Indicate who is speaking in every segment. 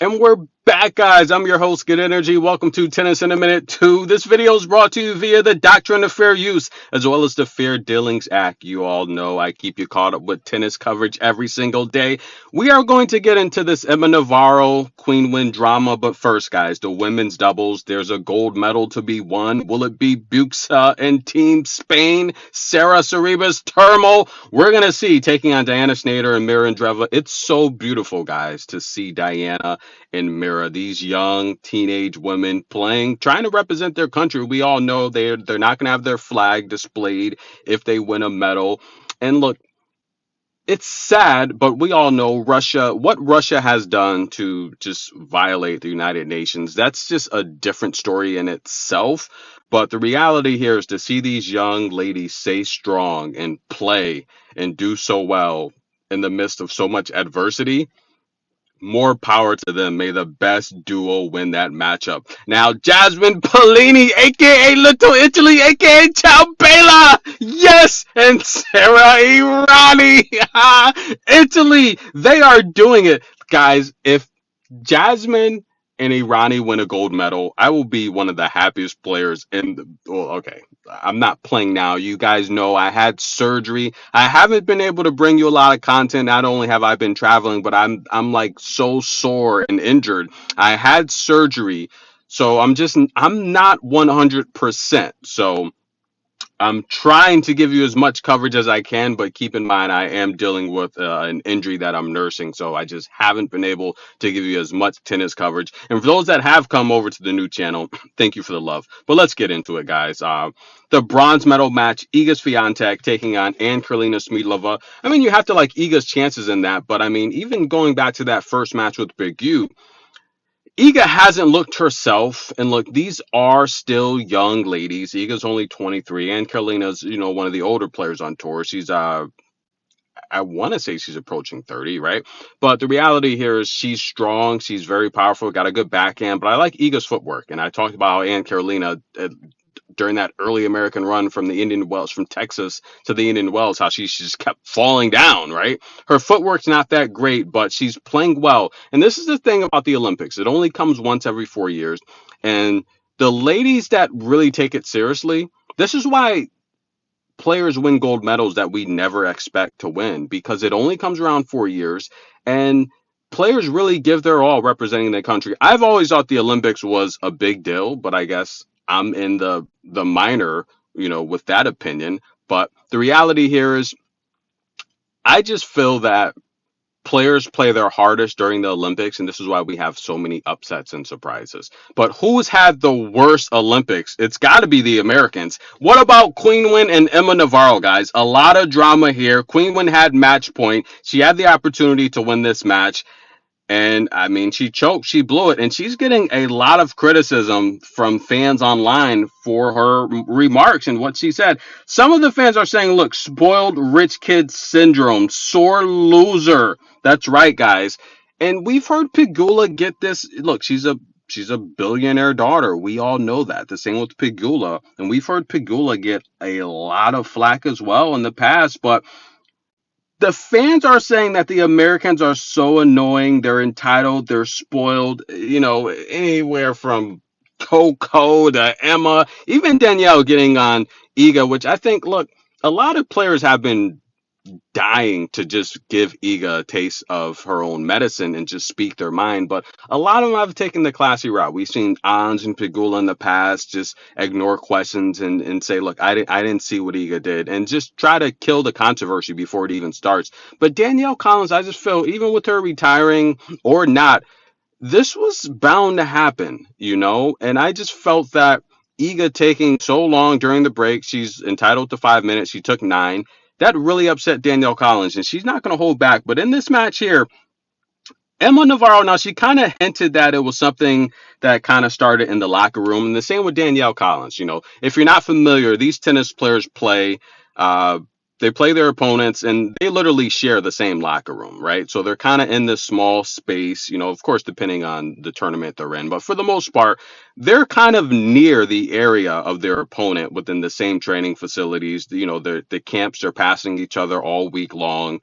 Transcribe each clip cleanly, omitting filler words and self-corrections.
Speaker 1: And we're back, guys. I'm your host, Good Energy. Welcome to Tennis in a Minute 2. This video is brought to you via the Doctrine of Fair Use, as well as the Fair Dealings Act. You all know I keep you caught up with tennis coverage every single day. We are going to get into this Emma Navarro Qinwen drama, but first, guys, the women's doubles. There's a gold medal to be won. Will it be Buxa and Team Spain? Sarah Sorribes Turmo? We're going to see, taking on Diana Schneider and Mira Andreeva. It's so beautiful, guys, to see Diana and Mira, these young teenage women playing, trying to represent their country. We all know they're not going to have their flag displayed if they win a medal. And look, it's sad, but we all know what Russia has done to just violate the United Nations. That's just a different story in itself. But the reality here is to see these young ladies stay strong and play and do so well in the midst of so much adversity. More power to them. May the best duo win that matchup. Now, Jasmine Polini, aka Little Italy, aka Ciao Bella, yes, and Sarah Irani, Italy, they are doing it, guys. If Jasmine and Irani win a gold medal, I will be one of the happiest players in the. Well, okay, I'm not playing now. You guys know I had surgery. I haven't been able to bring you a lot of content. Not only have I been traveling, but I'm like so sore and injured. I had surgery, so I'm not 100%. So I'm trying to give you as much coverage as I can, but keep in mind I am dealing with an injury that I'm nursing, so I just haven't been able to give you as much tennis coverage. And for those that have come over to the new channel, thank you for the love. But let's get into it, guys. The bronze medal match, Iga Swiatek taking on Ann Karolina Smedlova. I mean, you have to like Iga's chances in that, but I mean, even going back to that first match with Big U, Iga hasn't looked herself, and look, these are still young ladies. Iga's only 23, and Carolina's, one of the older players on tour. She's I want to say she's approaching 30, right? But the reality here is she's strong, she's very powerful, got a good backhand, but I like Iga's footwork, and I talked about how Ann Carolina during that early American run from the Indian Wells, from Texas to the Indian Wells, how she just kept falling down, right? Her footwork's not that great, but she's playing well. And this is the thing about the Olympics. It only comes once every 4 years. And the ladies that really take it seriously, this is why players win gold medals that we never expect to win, because it only comes around 4 years. And players really give their all representing their country. I've always thought the Olympics was a big deal, but I guess I'm in the minor, with that opinion. But the reality here is I just feel that players play their hardest during the Olympics, and this is why we have so many upsets and surprises. But who's had the worst Olympics? It's got to be the Americans. What about Qinwen and Emma Navarro, guys? A lot of drama here. Qinwen had match point. She had the opportunity to win this match. And I mean, she choked, she blew it, and she's getting a lot of criticism from fans online for her remarks and what she said. Some of the fans are saying, look, spoiled rich kid syndrome, sore loser. That's right, guys. And we've heard Pegula get this. Look, she's a billionaire daughter. We all know that. The same with Pegula. And we've heard Pegula get a lot of flack as well in the past, but the fans are saying that the Americans are so annoying, they're entitled, they're spoiled, anywhere from Coco to Emma, even Danielle getting on Iga, which I think, look, a lot of players have been dying to just give Iga a taste of her own medicine and just speak their mind. But a lot of them have taken the classy route. We've seen Anj and Pegula in the past just ignore questions and say, look, I didn't see what Iga did, and just try to kill the controversy before it even starts. But Danielle Collins, I just feel, even with her retiring or not, this was bound to happen, and I just felt that Iga taking so long during the break, she's entitled to 5 minutes, she took 9. That really upset Danielle Collins, and she's not going to hold back. But in this match here, Emma Navarro, now she kind of hinted that it was something that kind of started in the locker room. And the same with Danielle Collins. If you're not familiar, these tennis players they play their opponents, and they literally share the same locker room, right? So they're kind of in this small space, of course, depending on the tournament they're in. But for the most part, they're kind of near the area of their opponent within the same training facilities. The camps are passing each other all week long.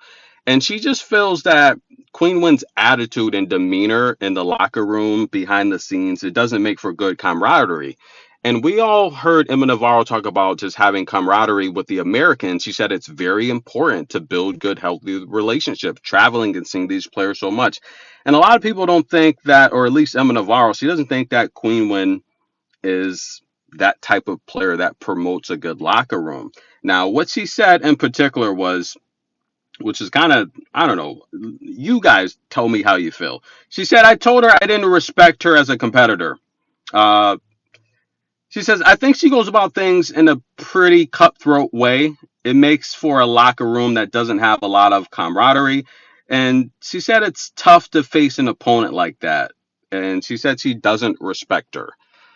Speaker 1: And she just feels that Qinwen's attitude and demeanor in the locker room, behind the scenes, it doesn't make for good camaraderie. And we all heard Emma Navarro talk about just having camaraderie with the Americans. She said it's very important to build good, healthy relationships, traveling and seeing these players so much. And a lot of people don't think that, or at least Emma Navarro, she doesn't think that Qinwen is that type of player that promotes a good locker room. Now, what she said in particular was, which is kind of, I don't know, you guys tell me how you feel. She said, I told her I didn't respect her as a competitor. Uh, she says, I think she goes about things in a pretty cutthroat way. It makes for a locker room that doesn't have a lot of camaraderie. And she said it's tough to face an opponent like that. And she said she doesn't respect her.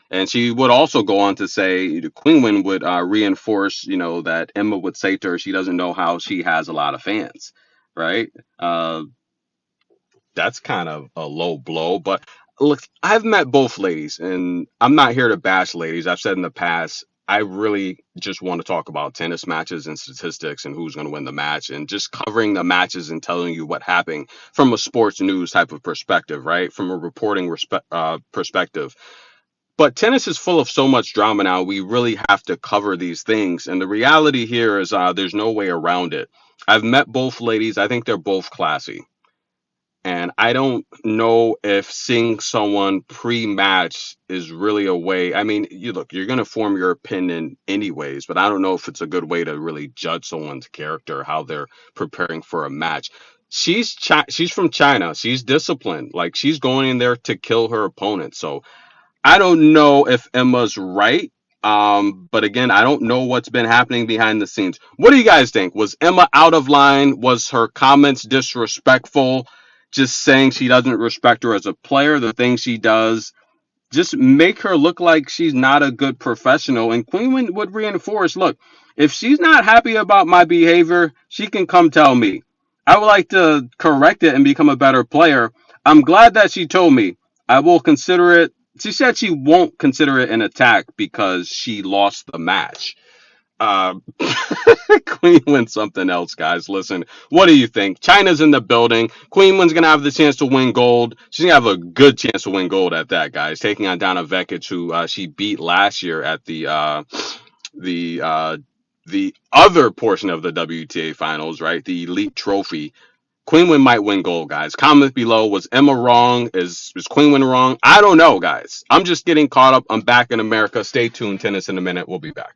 Speaker 1: And she would also go on to say Queen would reinforce, that Emma would say to her she doesn't know how she has a lot of fans, right? Uh, that's kind of a low blow. But look, I've met both ladies, and I'm not here to bash ladies. I've said in the past, I really just want to talk about tennis matches and statistics and who's going to win the match and just covering the matches and telling you what happened from a sports news type of perspective, right? From a reporting perspective. But tennis is full of so much drama now. We really have to cover these things. And the reality here is there's no way around it. I've met both ladies. I think they're both classy. And I don't know if seeing someone pre-match is really a way. I mean, you're going to form your opinion anyways, but I don't know if it's a good way to really judge someone's character, how they're preparing for a match. She's from China. She's disciplined. Like she's going in there to kill her opponent. So I don't know if Emma's right. But again, I don't know what's been happening behind the scenes. What do you guys think? Was Emma out of line? Was her comments disrespectful? Just saying she doesn't respect her as a player, the things she does, just make her look like she's not a good professional. And Queen would reinforce, look, if she's not happy about my behavior, she can come tell me. I would like to correct it and become a better player. I'm glad that she told me. I will consider it. She said she won't consider it an attack because she lost the match. Uh, Queen wins something else, guys. Listen, what do you think? China's in the building. Queen wins gonna have the chance to win gold. She's gonna have a good chance to win gold at that, guys. Taking on Donna Vekic, who she beat last year at the the other portion of the WTA finals, right? The Elite Trophy. Queen might win gold, guys. Comment below. Was Emma wrong? Is Queen wrong? I don't know, guys. I'm just getting caught up. I'm back in America. Stay tuned. Tennis in a minute. We'll be back.